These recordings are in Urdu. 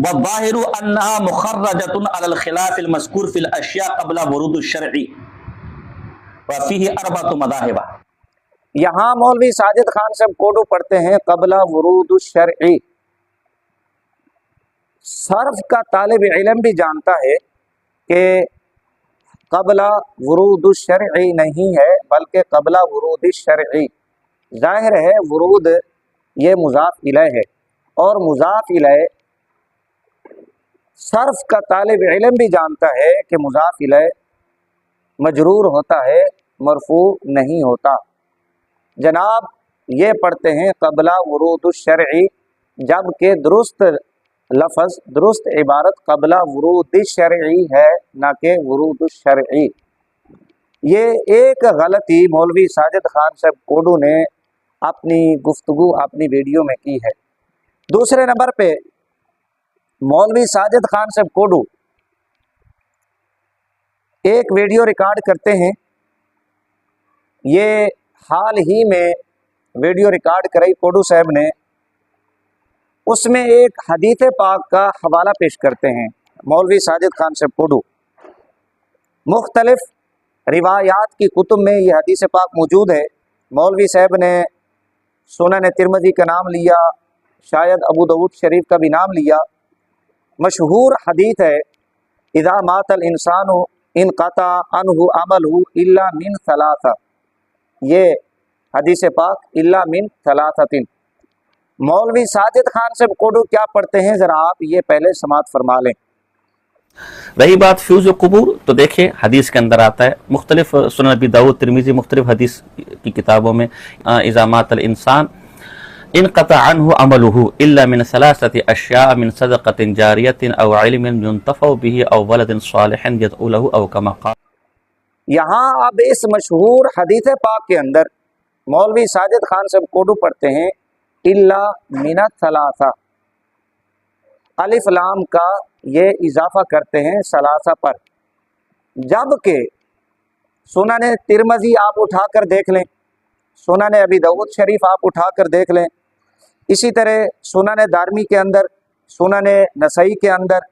والظاهر انها مخرجة على الخلاف المذكور في الاشياء قبل ورود الشرع وفيه اربعة مذاهب. یہاں مولوی ساجد خان صاحب کوڈو پڑھتے ہیں قبل ورود الشرعی. صرف کا طالب علم بھی جانتا ہے کہ قبل ورود الشرعی نہیں ہے بلکہ قبل ورود الشرعی. ظاہر ہے ورود یہ مضاف الیہ ہے اور مضاف الیہ صرف کا طالب علم بھی جانتا ہے کہ مضاف الیہ مجرور ہوتا ہے مرفوع نہیں ہوتا. جناب یہ پڑھتے ہیں قبل ورود الشرعی، جبکہ درست لفظ درست عبارت قبل ورود الشرعی ہے نہ کہ ورود الشرعی. یہ ایک غلطی مولوی ساجد خان صاحب کوڈو نے اپنی گفتگو اپنی ویڈیو میں کی ہے. دوسرے نمبر پہ مولوی ساجد خان صاحب کوڈو ایک ویڈیو ریکارڈ کرتے ہیں. یہ حال ہی میں ویڈیو ریکارڈ کرائی کوڈو صاحب نے، اس میں ایک حدیث پاک کا حوالہ پیش کرتے ہیں مولوی ساجد خان صاحب کوڈو. مختلف روایات کی کتب میں یہ حدیث پاک موجود ہے. مولوی صاحب نے سنن ترمذی کا نام لیا، شاید ابو داؤد شریف کا بھی نام لیا. مشہور حدیث ہے اذا مات الانسان انقطع عنہ عملہ الا من ثلاثہ. یہ حدیث پاک الا من ثلاثۃ. مولوی ساجد خان صاحب کوڈو کیا پڑھتے ہیں ذرا آپ یہ پہلے سماعت فرما لیں. رہی بات فیوز قبور، تو دیکھیں حدیث کے اندر آتا ہے مختلف سنن ابی داؤد ترمذی مختلف حدیث کی کتابوں میں اذا مات الانسان انقطع عنہ عملہ الا من ثلاثۃ اشیاء من صدقۃ جاریۃ او علم ينتفع به او ولد صالح يدعو له او كما قال. یہاں اب اس مشہور حدیث پاک کے اندر مولوی ساجد خان صاحب کوڈو پڑھتے ہیں الا من ثلاثہ. الف لام کا یہ اضافہ کرتے ہیں ثلاثہ پر، جبکہ سنن ترمذی آپ اٹھا کر دیکھ لیں، سنن ابی داؤد شریف آپ اٹھا کر دیکھ لیں، اسی طرح سنن دارمی کے اندر، سنن نسائی کے اندر،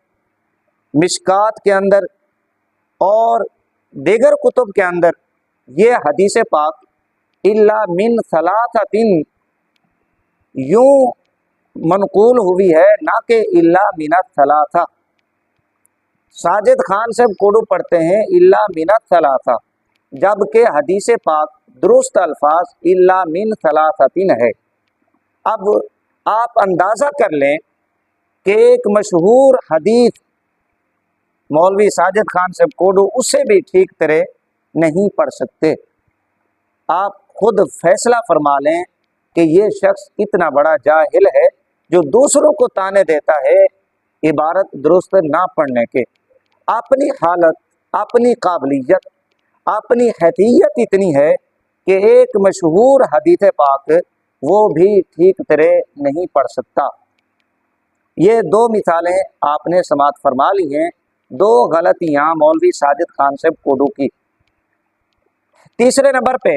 مشکات کے اندر اور دیگر کتب کے اندر یہ حدیث پاک الا من ثلاثۃ یوں منقول ہوئی ہے نہ کہ الا من ثلاثہ. ساجد خان صاحب کوڈو پڑھتے ہیں الا من ثلاثہ، جبکہ حدیث پاک درست الفاظ الا من ثلاثۃ ہے. اب آپ اندازہ کر لیں کہ ایک مشہور حدیث مولوی ساجد خان صاحب کوڈو اسے بھی ٹھیک طرح نہیں پڑھ سکتے. آپ خود فیصلہ فرما لیں کہ یہ شخص اتنا بڑا جاہل ہے جو دوسروں کو تانے دیتا ہے عبارت درست نہ پڑھنے کے. اپنی حالت، اپنی قابلیت، اپنی حیثیت اتنی ہے کہ ایک مشہور حدیث پاک وہ بھی ٹھیک طرح نہیں پڑھ سکتا. یہ دو مثالیں آپ نے سماعت فرما لی ہیں، دو غلطیاں مولوی ساجد خان صاحب کوڈو کی. تیسرے نمبر پہ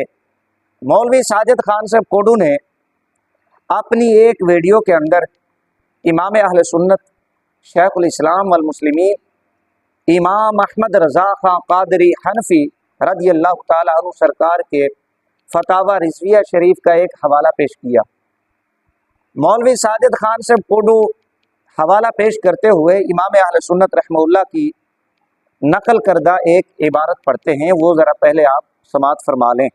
مولوی ساجد خان صاحب کوڈو نے اپنی ایک ویڈیو کے اندر امام اہل سنت شیخ الاسلام والمسلمین امام احمد رضا خان قادری حنفی رضی اللہ تعالیٰ عنہ سرکار کے فتاوی رضویہ شریف کا ایک حوالہ پیش کیا. مولوی ساجد خان صاحب کوڈو حوالہ پیش کرتے ہوئے امام اہل سنت رحمہ اللہ کی نقل کردہ ایک عبارت پڑھتے ہیں، وہ ذرا پہلے آپ سماعت فرما لیں.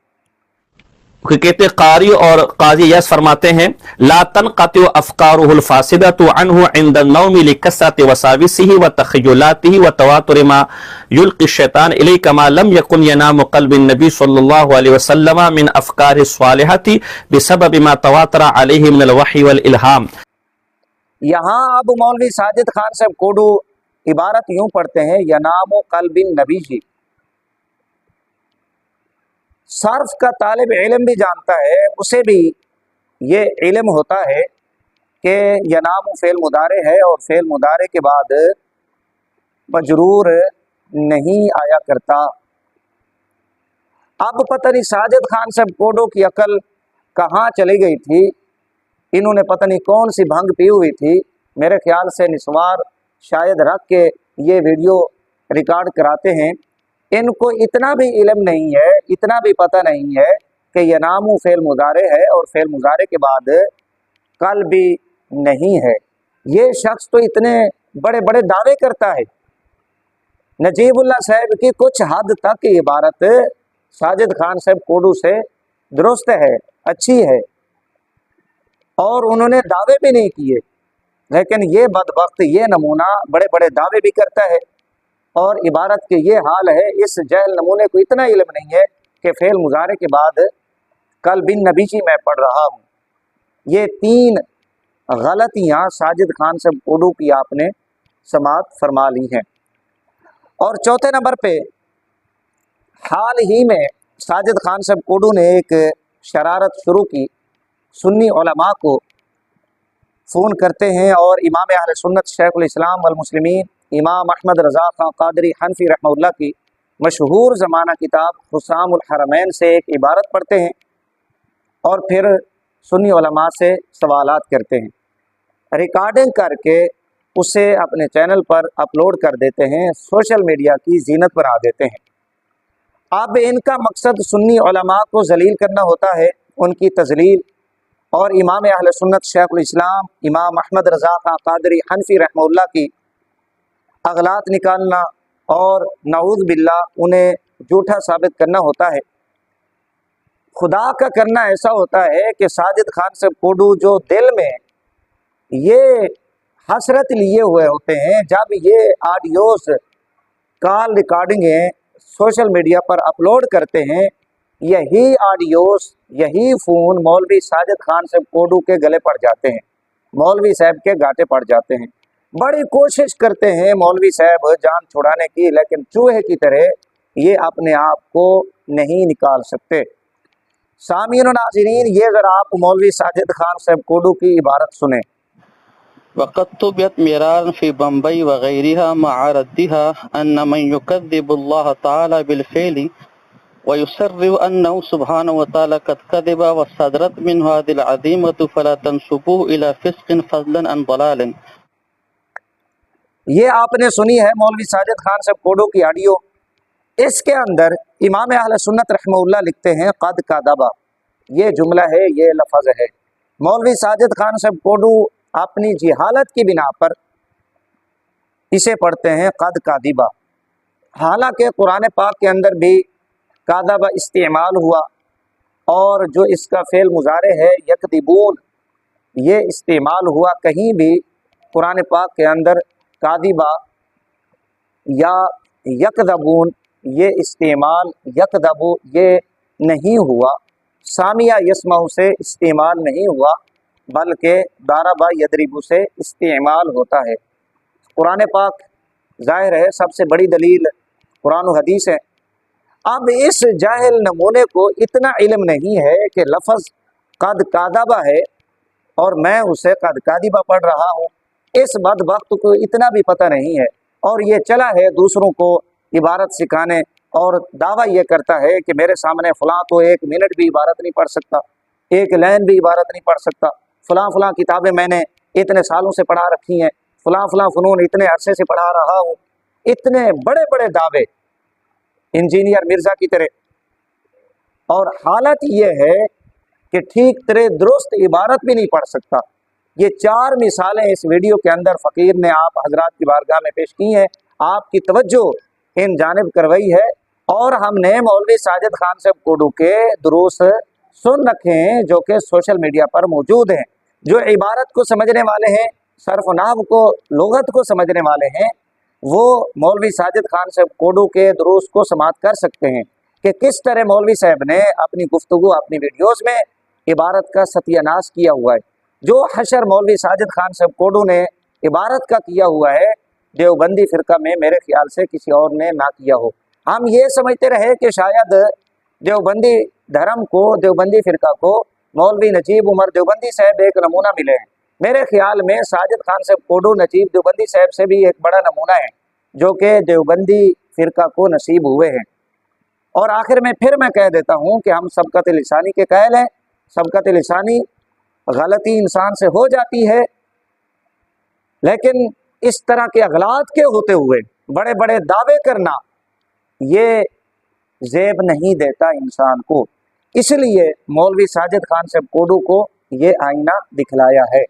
کہ کہتے قاری اور قاضی یس فرماتے ہیں لا تنقطع افکارہ الفاسدۃ عنہ عند النوم لکثرۃ وساوسہ وتخیلاته وتواتر ما یلقی الشیطان الیہ کما لم یکن ینام قلب النبی صلی اللہ علیہ وسلم من افکار الصالحۃ بسبب ما تواتر علیہ من الوحی والالہام. یہاں اب مولوی ساجد خان صاحب کوڈو عبارت یوں پڑھتے ہیں ینام قلب النبی جی. صرف کا طالب علم بھی جانتا ہے، اسے بھی یہ علم ہوتا ہے کہ ینام فعل مضارع ہے اور فعل مضارع کے بعد مجرور نہیں آیا کرتا. اب پتہ نہیں ساجد خان صاحب کوڈو کی عقل کہاں چلی گئی تھی، انہوں نے پتہ نہیں کون سی بھنگ پی ہوئی تھی میرے خیال سے نسوار شاید رکھ کے یہ ویڈیو ریکارڈ کراتے ہیں، ان کو اتنا بھی علم نہیں ہے، اتنا بھی پتہ نہیں ہے کہ یہ نام فعل مضارع ہے اور فعل مضارع کے بعد کل بھی نہیں ہے۔ یہ شخص تو اتنے بڑے بڑے دعوے کرتا ہے۔ نجیب اللہ صاحب کی کچھ حد تک یہ عبارت ساجد خان صاحب کوڈو سے درست ہے، اچھی ہے، اور انہوں نے دعوے بھی نہیں کیے، لیکن یہ بدبخت یہ نمونہ بڑے بڑے دعوے بھی کرتا ہے، اور عبارت کے یہ حال ہے۔ اس جہل نمونے کو اتنا علم نہیں ہے کہ فعل مضارع کے بعد کل بن نبی جی میں پڑھ رہا ہوں۔ یہ 3 غلطیاں ساجد خان صاحب کوڈو کی آپ نے سماعت فرما لی ہیں۔ اور چوتھے نمبر پہ حال ہی میں ساجد خان صاحب کوڈو نے ایک شرارت شروع کی، سنی علماء کو فون کرتے ہیں اور امام اہل سنت شیخ الاسلام والمسلمین امام احمد رضا خان قادری حنفی رحمہ اللہ کی مشہور زمانہ کتاب حسام الحرمین سے ایک عبارت پڑھتے ہیں اور پھر سنی علماء سے سوالات کرتے ہیں، ریکارڈنگ کر کے اسے اپنے چینل پر اپلوڈ کر دیتے ہیں، سوشل میڈیا کی زینت بنا دیتے ہیں۔ اب ان کا مقصد سنی علماء کو ذلیل کرنا ہوتا ہے، ان کی تذلیل، اور امام اہل سنت شیخ الاسلام امام احمد رضا خان قادری حنفی رحمہ اللہ کی اغلاط نکالنا اور نعوذ باللہ انہیں جھوٹا ثابت کرنا ہوتا ہے۔ خدا کا کرنا ایسا ہوتا ہے کہ ساجد خان صاحب کوڈو جو دل میں یہ حسرت لیے ہوئے ہوتے ہیں، جب یہ آڈیوز کال ریکارڈنگیں سوشل میڈیا پر اپلوڈ کرتے ہیں، یہی آڈیوز یہی فون مولوی ساجد خان صاحب کوڈو کے گلے پڑ جاتے ہیں، مولوی صاحب کے گاٹے پڑ جاتے ہیں۔ بڑی کوشش کرتے ہیں مولوی صاحب جان چھڑانے کی، لیکن چوہے کی طرح یہ اپنے آپ کو نہیں نکال سکتے۔ سامعین و ناظرین، یہ ذرا آپ مولوی ساجد خان صاحب کوڈو کی عبارت سنیں۔ وقد طبعت مرارا في بمبئی وغيرها مع ردها أن من يكذب الله تعالى بالفعل ويسرر أنه سبحانه وتعالى قد كذب وصدرت منه هذه العظيمة فلا تنسبوه إلى فسق فضلا عن ضلال۔ یہ آپ نے سنی ہے مولوی ساجد خان صاحب کوڈو کی آڈیو۔ اس کے اندر امام اہل سنت رحمہ اللہ لکھتے ہیں قد کذب، یہ جملہ ہے، یہ لفظ ہے۔ مولوی ساجد خان صاحب کوڈو اپنی جہالت کی بنا پر اسے پڑھتے ہیں قد کذب، حالانکہ قرآن پاک کے اندر بھی کذب استعمال ہوا، اور جو اس کا فعل مضارع ہے یکذبون یہ استعمال ہوا۔ کہیں بھی قرآن پاک کے اندر کاذبہ یا یکذبون یہ استعمال، یکذبو یہ نہیں ہوا، سامعہ یسمع سے استعمال نہیں ہوا، بلکہ ضرب یضرب سے استعمال ہوتا ہے۔ قرآن پاک ظاہر ہے سب سے بڑی دلیل قرآن و حدیث ہے۔ اب اس جاہل نمونے کو اتنا علم نہیں ہے کہ لفظ قد کذب ہے اور میں اسے قد کذب پڑھ رہا ہوں، اس بدبخت کو اتنا بھی پتہ نہیں ہے، اور یہ چلا ہے دوسروں کو عبارت سکھانے، اور دعویٰ یہ کرتا ہے کہ میرے سامنے فلاں تو 1 منٹ بھی عبارت نہیں پڑھ سکتا، 1 لائن بھی عبارت نہیں پڑھ سکتا، فلاں فلاں کتابیں میں نے اتنے سالوں سے پڑھا رکھی ہیں، فلاں فلاں فنون اتنے عرصے سے پڑھا رہا ہوں، اتنے بڑے بڑے دعوے انجینئر مرزا کی طرح، اور حالت یہ ہے کہ ٹھیک طرح درست عبارت بھی نہیں پڑھ سکتا۔ یہ 4 مثالیں اس ویڈیو کے اندر فقیر نے آپ حضرات کی بارگاہ میں پیش کی ہیں، آپ کی توجہ ان جانب کروائی ہے، اور ہم نے مولوی ساجد خان صاحب کوڈو کے دروس سن رکھے ہیں جو کہ سوشل میڈیا پر موجود ہیں۔ جو عبارت کو سمجھنے والے ہیں، صرف و نحو کو، لغت کو سمجھنے والے ہیں، وہ مولوی ساجد خان صاحب کوڈو کے دروس کو سماعت کر سکتے ہیں کہ کس طرح مولوی صاحب نے اپنی گفتگو، اپنی ویڈیوز میں عبارت کا ستیہ ناش کیا ہوا ہے۔ جو حشر مولوی ساجد خان صاحب کوڈو نے عبارت کا کیا ہوا ہے، دیوبندی فرقہ میں میرے خیال سے کسی اور نے نہ کیا ہو۔ ہم یہ سمجھتے رہے کہ شاید دیوبندی دھرم کو، دیوبندی فرقہ کو مولوی نجیب عمر دیوبندی صاحب ایک نمونہ ملے ہیں۔ میرے خیال میں ساجد خان صاحب کوڈو نجیب دیوبندی صاحب سے بھی ایک بڑا نمونہ ہے جو کہ دیوبندی فرقہ کو نصیب ہوئے ہیں۔ اور آخر میں پھر میں کہہ دیتا ہوں کہ ہم سبقت لسانی کے قائل ہیں۔ سبقت لسانی غلطی انسان سے ہو جاتی ہے، لیکن اس طرح کے اغلاط کے ہوتے ہوئے بڑے بڑے دعوے کرنا یہ زیب نہیں دیتا انسان کو، اس لیے مولوی ساجد خان صاحب کوڈو کو یہ آئینہ دکھلایا ہے۔